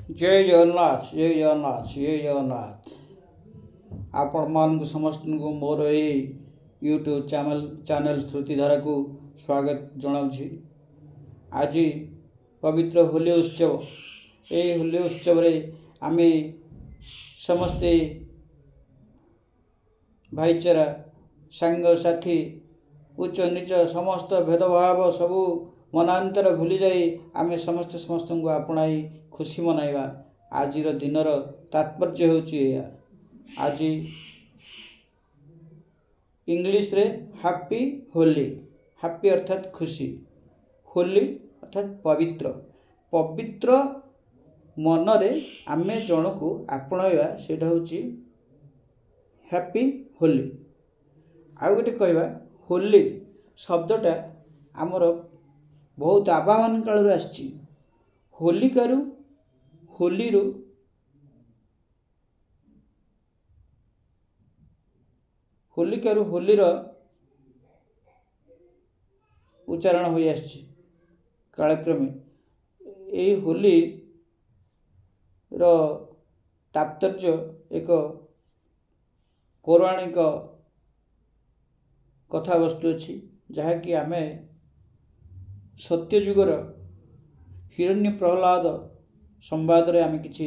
जय जगन्नाथ जय जगन्नाथ जय जगन्नाथ आपण मान समस्त को मोर ये यूट्यूब चैनल श्रुतिधारा को स्वागत जनाऊँगी। आज पवित्र होली उत्सव ये होली उत्सव रे आमे समस्ते भाईचारा सांग साथी उच्च नीच समस्त भेदभाव सबू मनांतर भूली जाई आमे समस्ते समस्त को आपणाई खुशी मनाइबा। आज दिनर तात्पर्य होची आज इंग्लिश रे हैप्पी होली। हैप्पी अर्थात खुशी, होली अर्थात पवित्र। पवित्र मनरे आमे जन को आपणाइबा सेटा होची हैप्पी होली। आउ गोटे कहवा होली शब्दटा आमर बहुत आवाहन काल आसी। होलिकारु होलीरु होलिकारु होलीर उच्चारण हो आसी कालक्रमे। यही होली रो तात्पर्य एक पौराणिक कथावस्तु अच्छी जहाँकि आमे सत्ययुगर हिरण्य प्रहलाद संवाद रे आमे किछि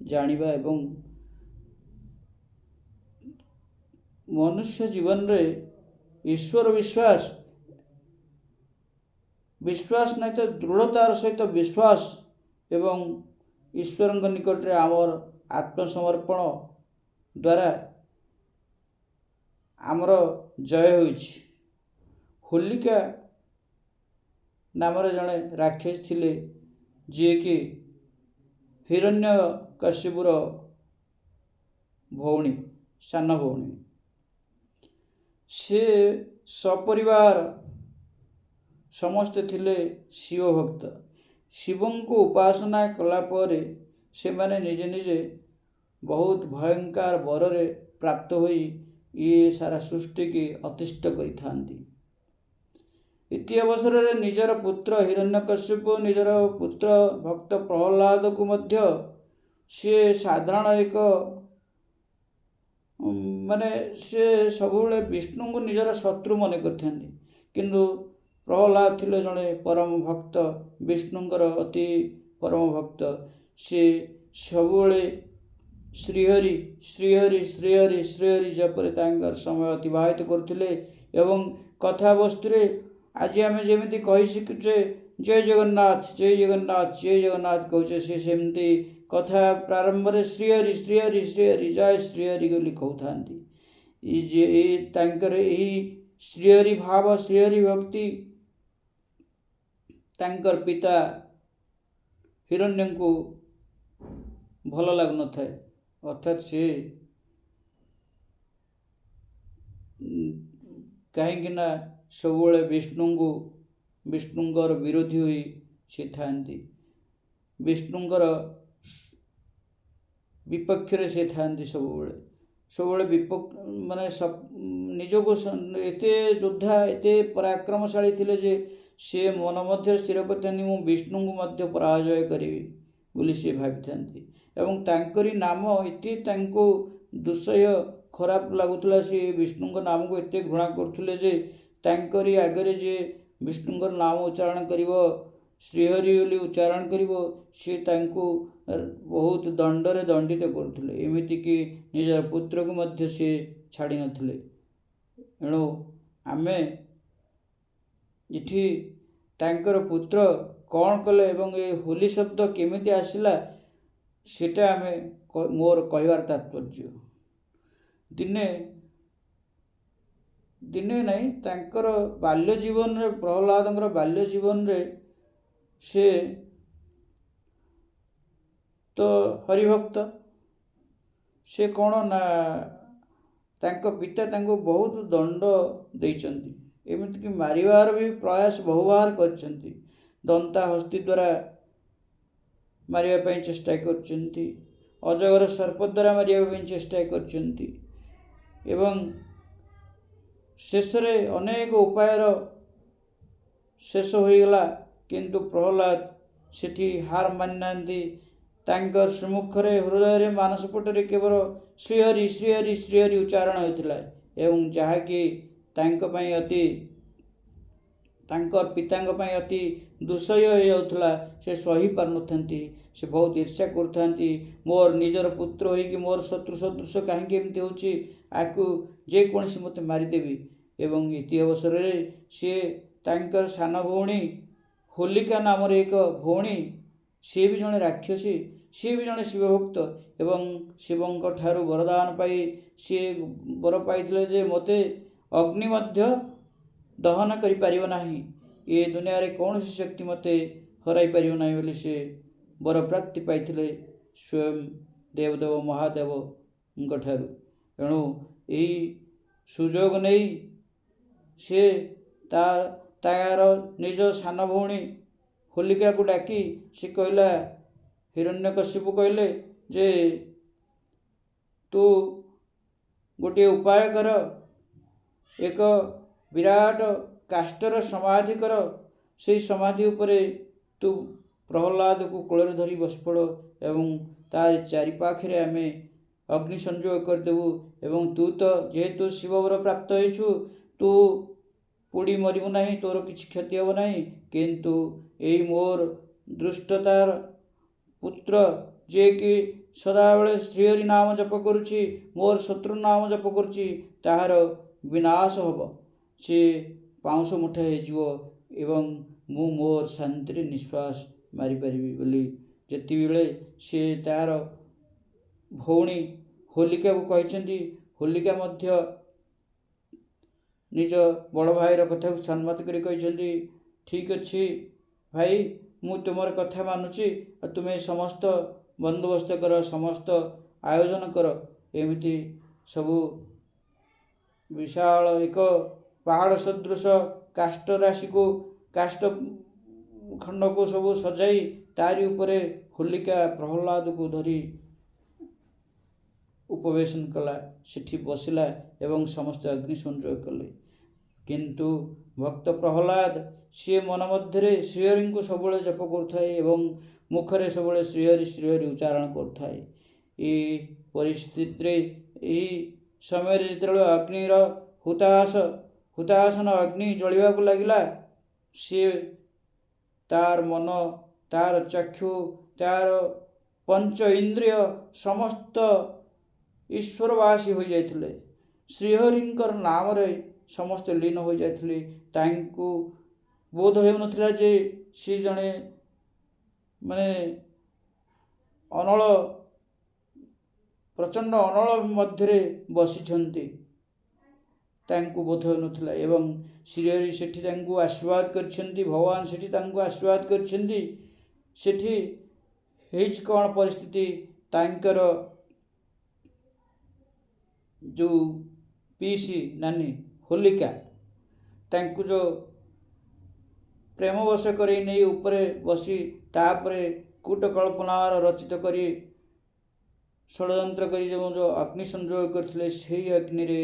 जानिबा एवं मनुष्य जीवन रे ईश्वर विश्वास विश्वास नहीं तो दृढ़तार सहित विश्वास एवं ईश्वर निकट रे आमर आत्मसमर्पण द्वारा आमर जय होइछि। होलिका नामर जड़े राक्षस थिले जी कि हिरण्य कश्यपुर भौणी सान भौणी। से सपरिवार समस्ते थिले शिव भक्त। शिवं को उपासना कला परे से माने निजे निजे बहुत भयंकर बରରେ प्राप्त होई ये सारा सृष्टि की अतिष्ठ करिथांती। इति अवसर रे निजर पुत्र हिरण्यकश्यप निजर पुत्र भक्त प्रहलाद को मध्य से साधारण एक माने से सबुले विष्णु को निजर शत्रु मन करथांती। किंतु प्रहलाद थिले जने परम भक्त विष्णुंकर अति परम भक्त। से सबुले श्रीहरि श्रीहरि श्रीहरि श्रीहरि जपरे तांकर समय अतिबाहित करथिले। एवं कथा वस्तु रे आज आमे जेमिति कहि शिखुचे जय जगन्नाथ जय जगन्नाथ जय जगन्नाथ कहूचे से सेमती कथा प्रारंभ रे श्रीहरि श्रीहरि श्रीहरि जय श्रीहरि को लिखौथांती। ई जे तांकर एही श्रीहरि भाव श्रीहरि भक्ति तांकर पिता हिरण्य को भल लागु न थाए। अर्थात से कहीं सब विष्णु को विष्णुंकर विरोधी हुई सी थांती। विष्णुंकर विपक्ष रे से थांती सब माने सब निजको एते योद्धा एते पराक्रमशाली थिले जे से मन मध्य स्थिर करते मु विष्णु को मध्य पराजय करी बोली से भावी। एवं तांकरी नाम इति तांको दुस्सह्य खराब लगुला। से विष्णु नाम को एते घृणा करथुले जे तांकरी आगरे जे विष्णुंकर नाम उच्चारण करिवो श्रीहरि बोली उच्चारण करिवो से तांको बहुत दंडरे दंडित करथुले। एमिति कि निजर पुत्र को मध्य से छाड़ी नथिले। एणु आमे इथि तांकर पुत्र कौन कले एवं ये होली शब्द केमिति आसिला सेटा आमे मोर कहवार तात्पर्य। दिने दिने नहीं तांकर बाल्य जीवन रे प्रहलादंकर बाल्य जीवन रे से तो हरिभक्त से कौन ना तांको पिता तांको बहुत दंड देइचंती। एमिति कि मारिवार भी प्रयास बहुबार करचंती। दंता हस्ती द्वारा मारिया ପାଇଁ चेष्टा करचंती। अजगर सर्प द्वारा मारिया ପାଇଁ चेष्टा करचंती। एवं शेष रे अनेक उपायर शेष हो गला किंतु प्रहलाद सेठी हार मानिनांती ତାଙ୍କର ସମ୍ମୁଖରେ ହୃଦୟରେ ମାନସପଟରେ କେବଳ ଶ୍ରୀହରି ଶ୍ରୀହରି ଶ୍ରୀହରି ଉଚ୍ଚାରଣ ହେଉଥିଲା ଏବଂ ଯାହାକି ତାଙ୍କର ପିତାଙ୍କ ପାଇଁ ଅତି ଦୁଃସହ୍ୟ ହୋଇଯାଉଥିଲା। ସେ ସହି ପାରୁନଥାନ୍ତି। ସେ ବହୁତ ଈର୍ଷା କରୁଥାନ୍ତି। ମୋର ନିଜର ପୁତ୍ର ହୋଇକି ମୋର ଶତ୍ରୁ ସଦୃଶ କାହିଁକି ଏମିତି ହେଉଛି, ଆକୁ ଯେକୌଣସି ମୋତେ ମାରିଦେବି। ଏବଂ ଇତି ଅବସରରେ ସିଏ ତାଙ୍କର ସାନ ଭଉଣୀ ହୋଲିକା ନାମରେ ଏକ ଭଉଣୀ, ସିଏ ବି ଜଣେ ରାକ୍ଷସୀ, ସିଏ ବି ଜଣେ ଶିବଭକ୍ତ ଏବଂ ଶିବଙ୍କ ଠାରୁ ବରଦାନ ପାଇ ସିଏ ବର ପାଇଥିଲେ ଯେ ମୋତେ ଅଗ୍ନି ମଧ୍ୟ ଦହନ କରିପାରିବ ନାହିଁ, ଏ ଦୁନିଆରେ କୌଣସି ଶକ୍ତି ମୋତେ ହରାଇ ପାରିବ ନାହିଁ ବୋଲି ସେ ବର ପ୍ରାପ୍ତି ପାଇଥିଲେ ସ୍ୱୟଂ ଦେବଦେବ ମହାଦେବଙ୍କ ଠାରୁ। ଏଣୁ ଏହି ସୁଯୋଗ ନେଇ ସେ ତାର ନିଜ ସାନ ଭଉଣୀ ହୋଲିକାକୁ ଡାକି ସେ କହିଲା, ହିରଣ୍ୟକଶିପୁ କହିଲେ ଯେ ତୁ ଗୋଟିଏ ଉପାୟ କର, ଏକ ବିରାଟ କାଷ୍ଠର ସମାଧି କର, ସେହି ସମାଧି ଉପରେ ତୁ ପ୍ରହ୍ଲାଦକୁ କୋଳରେ ଧରି ବସିପଡ଼ ଏବଂ ତାରି ଚାରିପାଖରେ ଆମେ ଅଗ୍ନି ସଂଯୋଗ କରିଦେବୁ ଏବଂ ତୁ ତ ଯେହେତୁ ଶିବବର ପ୍ରାପ୍ତ ହୋଇଛୁ, ତୁ ପୋଡ଼ି ମରିବୁ ନାହିଁ, ତୋର କିଛି କ୍ଷତି ହେବ ନାହିଁ। କିନ୍ତୁ ଏଇ ମୋର ଦୃଷ୍ଟତାର ପୁତ୍ର ଯିଏକି ସଦାବେଳେ ଶ୍ରୀହରି ନାମ ଜପ କରୁଛି, ମୋର ଶତ୍ରୁ ନାମ ଜପ କରୁଛି, ତାହାର ବିନାଶ ହେବ। ସେ ପାଉଁଶ ମୁଠା ହେଇଯିବ ଏବଂ ମୁଁ ମୋର ଶାନ୍ତିରେ ନିଶ୍ୱାସ ମାରିପାରିବି ବୋଲି ଯେତେବେଳେ ସେ ତାର ଭଉଣୀ ହୋଲିକାକୁ କହିଛନ୍ତି, ହୋଲିକା ମଧ୍ୟ ନିଜ ବଡ଼ ଭାଇର କଥାକୁ ସମ୍ମତ କରି କହିଛନ୍ତି, ଠିକ୍ ଅଛି ଭାଇ, ମୁଁ ତୁମର କଥା ମାନୁଛି, ଆଉ ତୁମେ ସମସ୍ତ ବନ୍ଦୋବସ୍ତ କର, ସମସ୍ତ ଆୟୋଜନ କର। ଏମିତି ସବୁ ବିଶାଳ ଏକ ପାହାଡ଼ ସଦୃଶ କାଷ୍ଠ ଖଣ୍ଡକୁ ସବୁ ସଜାଇ ତାରି ଉପରେ ହୋଲିକା ପ୍ରହ୍ଲାଦକୁ ଧରି ଉପବେଶନ କଲା, ସେଠି ବସିଲା ଏବଂ ସମସ୍ତେ ଅଗ୍ନି ସଂଯୋଗ କଲେ। କିନ୍ତୁ ଭକ୍ତ ପ୍ରହ୍ଲାଦ ସିଏ ମନ ମଧ୍ୟରେ ଶ୍ରୀହରିଙ୍କୁ ସବୁବେଳେ ଜପ କରୁଥାଏ ଏବଂ ମୁଖରେ ସବୁବେଳେ ଶ୍ରୀହରି ଶ୍ରୀହରି ଉଚ୍ଚାରଣ କରୁଥାଏ। ଏହି ପରିସ୍ଥିତିରେ ଏହି ସମୟରେ ଯେତେବେଳେ ଅଗ୍ନିର ହୁତାସନ ଅଗ୍ନି ଜଳିବାକୁ ଲାଗିଲା, ସିଏ ତାର ମନ, ତାର ଚକ୍ଷୁ, ତାର ପଞ୍ଚ ଇନ୍ଦ୍ରିୟ ସମସ୍ତ ଈଶ୍ୱରବାସୀ ହୋଇଯାଇଥିଲେ। ଶ୍ରୀହରିଙ୍କର ନାମରେ ସମସ୍ତେ ଲୀନ ହୋଇଯାଇଥିଲେ। ତାଙ୍କୁ ବୋଧ ହେଉନଥିଲା ଯେ ସେ ଜଣେ ପ୍ରଚଣ୍ଡ ଅନଳ ମଧ୍ୟରେ ବସିଛନ୍ତି, ତାଙ୍କୁ ବୋଧ ହେଉନଥିଲା। ଏବଂ ଶ୍ରୀହରି ସେଠି ତାଙ୍କୁ ଆଶୀର୍ବାଦ କରିଛନ୍ତି, ଭଗବାନ ସେଠି ତାଙ୍କୁ ଆଶୀର୍ବାଦ କରିଛନ୍ତି। ସେଠି ହେଇଛି କ'ଣ ପରିସ୍ଥିତି, ତାଙ୍କର ଯେଉଁ ପିଇସି ନାନୀ ହୋଲିକା ତାଙ୍କୁ ଯେଉଁ ପ୍ରେମବଶ କରି ନେଇ ଉପରେ ବସି ତାପରେ କୂଟକଳ୍ପନାର ରଚିତ କରି ଷଡ଼ଯନ୍ତ୍ର କରି ଯେଉଁ ଅଗ୍ନି ସଂଯୋଗ କରିଥିଲେ, ସେହି ଅଗ୍ନିରେ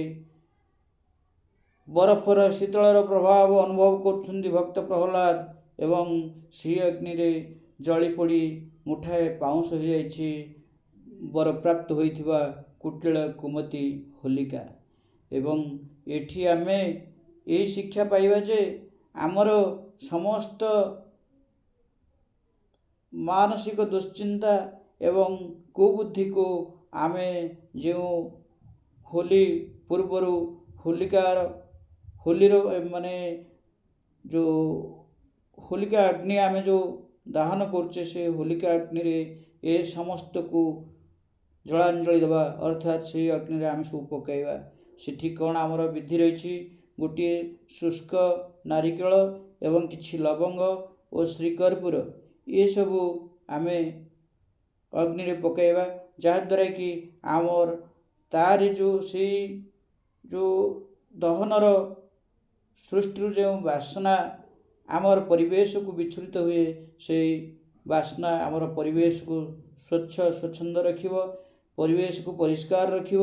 ବରଫର ଶୀତଳର ପ୍ରଭାବ ଅନୁଭବ କରୁଛନ୍ତି ଭକ୍ତ ପ୍ରହ୍ଲାଦ ଏବଂ ସେହି ଅଗ୍ନିରେ ଜଳି ପୋଡ଼ି ମୁଠାଏ ପାଉଁଶ ହୋଇଯାଇଛି ବରପ୍ରାପ୍ତ ହୋଇଥିବା କୁଟିଳ କୁମତି ହୋଲିକା। ଏବଂ ଏଠି ଆମେ ଏହି ଶିକ୍ଷା ପାଇବା ଯେ ଆମର ସମସ୍ତ ମାନସିକ ଦୁଶ୍ଚିନ୍ତା ଏବଂ କୁବୁଦ୍ଧିକୁ ଆମେ ଯେଉଁ ହୋଲି ପୂର୍ବରୁ ହୋଲିର ଯେଉଁ ହୋଲିକା ଅଗ୍ନି ଆମେ ଯେଉଁ ଦାହନ କରୁଛେ, ସେ ହୋଲିକା ଅଗ୍ନିରେ ଏ ସମସ୍ତକୁ ଜଳାଞ୍ଜଳି ଦେବା, ଅର୍ଥାତ୍ ସେହି ଅଗ୍ନିରେ ଆମେ ସବୁ ପକାଇବା। ସେଠି କ'ଣ ଆମର ବିଧି ରହିଛି, ଗୋଟିଏ ଶୁଷ୍କ ନାରିକେଳ ଏବଂ କିଛି ଲବଙ୍ଗ ଓ ଶ୍ରୀକର୍ପୂର ଏସବୁ ଆମେ ଅଗ୍ନିରେ ପକାଇବା, ଯାହାଦ୍ୱାରା କି ଆମର ତାରି ଯେଉଁ ଦହନର ସୃଷ୍ଟିରୁ ଯେଉଁ ବାସ୍ନା ଆମର ପରିବେଶକୁ ବିଚ୍ଛୁରିତ ହୁଏ, ସେହି ବାସ୍ନା ଆମର ପରିବେଶକୁ ସ୍ୱଚ୍ଛନ୍ଦ ରଖିବ, ପରିବେଶକୁ ପରିଷ୍କାର ରଖିବ।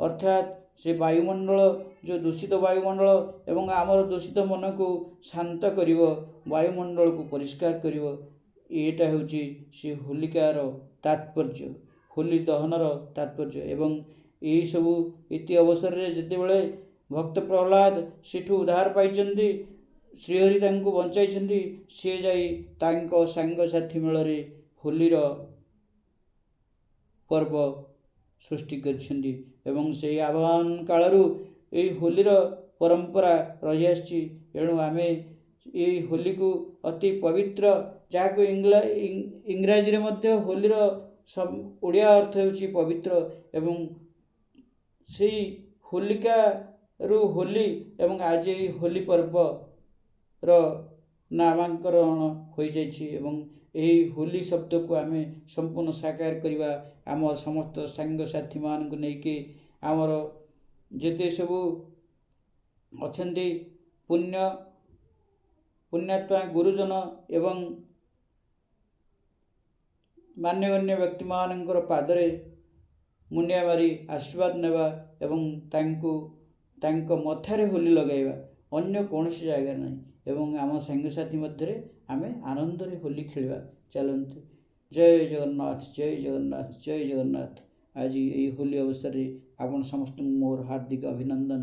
ଅର୍ଥାତ୍ ସେ ବାୟୁମଣ୍ଡଳ, ଯେଉଁ ଦୂଷିତ ବାୟୁମଣ୍ଡଳ ଏବଂ ଆମର ଦୂଷିତ ମନକୁ ଶାନ୍ତ କରିବ, ବାୟୁମଣ୍ଡଳକୁ ପରିଷ୍କାର କରିବ। ଏଇଟା ହେଉଛି ସେ ହୋଲିକାର ତାତ୍ପର୍ଯ୍ୟ, ହୋଲି ଦହନର ତାତ୍ପର୍ଯ୍ୟ। ଏବଂ ଏହିସବୁ ଇତି ଅବସରରେ ଯେତେବେଳେ ଭକ୍ତ ପ୍ରହ୍ଲାଦ ସେଠୁ ଉଦ୍ଧାର ପାଇଛନ୍ତି, ଶ୍ରୀହରି ତାଙ୍କୁ ବଞ୍ଚାଇଛନ୍ତି, ସେ ଯାଇ ତାଙ୍କ ସାଙ୍ଗସାଥି ମେଳରେ ହୋଲିର ପର୍ବ ସୃଷ୍ଟି କରିଛନ୍ତି। ଏବଂ ସେହି ଆବାହନ କାଳରୁ ଏହି ହୋଲିର ପରମ୍ପରା ରହିଆସିଛି। ଏଣୁ ଆମେ ଏହି ହୋଲିକୁ ଅତି ପବିତ୍ର, ଯାହାକୁ ଇଂରାଜୀରେ ମଧ୍ୟ ହୋଲିର ଓଡ଼ିଆ ଅର୍ଥ ହେଉଛି ପବିତ୍ର। ଏବଂ ସେଇ ହୋଲିକାରୁ ହୋଲି ଏବଂ ଆଜି ଏହି ହୋଲି ପର୍ବର ନାମାଙ୍କରଣ ହୋଇଯାଇଛି। ଏବଂ ଏହି ହୋଲି ଶବ୍ଦକୁ ଆମେ ସମ୍ପୂର୍ଣ୍ଣ ସାକାର କରିବା, ଆମର ସମସ୍ତ ସାଙ୍ଗସାଥିମାନଙ୍କୁ ନେଇକି, ଆମର ଯେତେ ସବୁ ଅଛନ୍ତି ପୁଣ୍ୟାତ୍ମା ଗୁରୁଜନ ଏବଂ ମାନ୍ୟଗଣ୍ୟ ବ୍ୟକ୍ତିମାନଙ୍କର ପାଦରେ ମୁଣ୍ଡିଆ ମାରି ଆଶୀର୍ବାଦ ନେବା ଏବଂ ତାଙ୍କ ମଥାରେ ହୋଲି ଲଗାଇବା, ଅନ୍ୟ କୌଣସି ଜାଗାରେ ନାହିଁ। ଏବଂ ଆମ ସାଙ୍ଗସାଥି ମଧ୍ୟରେ ଆମେ ଆନନ୍ଦରେ ହୋଲି ଖେଳିବା। ଚାଲନ୍ତୁ। ଜୟ ଜଗନ୍ନାଥ, ଜୟ ଜଗନ୍ନାଥ, ଜୟ ଜଗନ୍ନାଥ। ଆଜି ଏହି ହୋଲି ଅବସରରେ ଆପଣ ସମସ୍ତଙ୍କୁ ମୋର ହାର୍ଦ୍ଦିକ ଅଭିନନ୍ଦନ।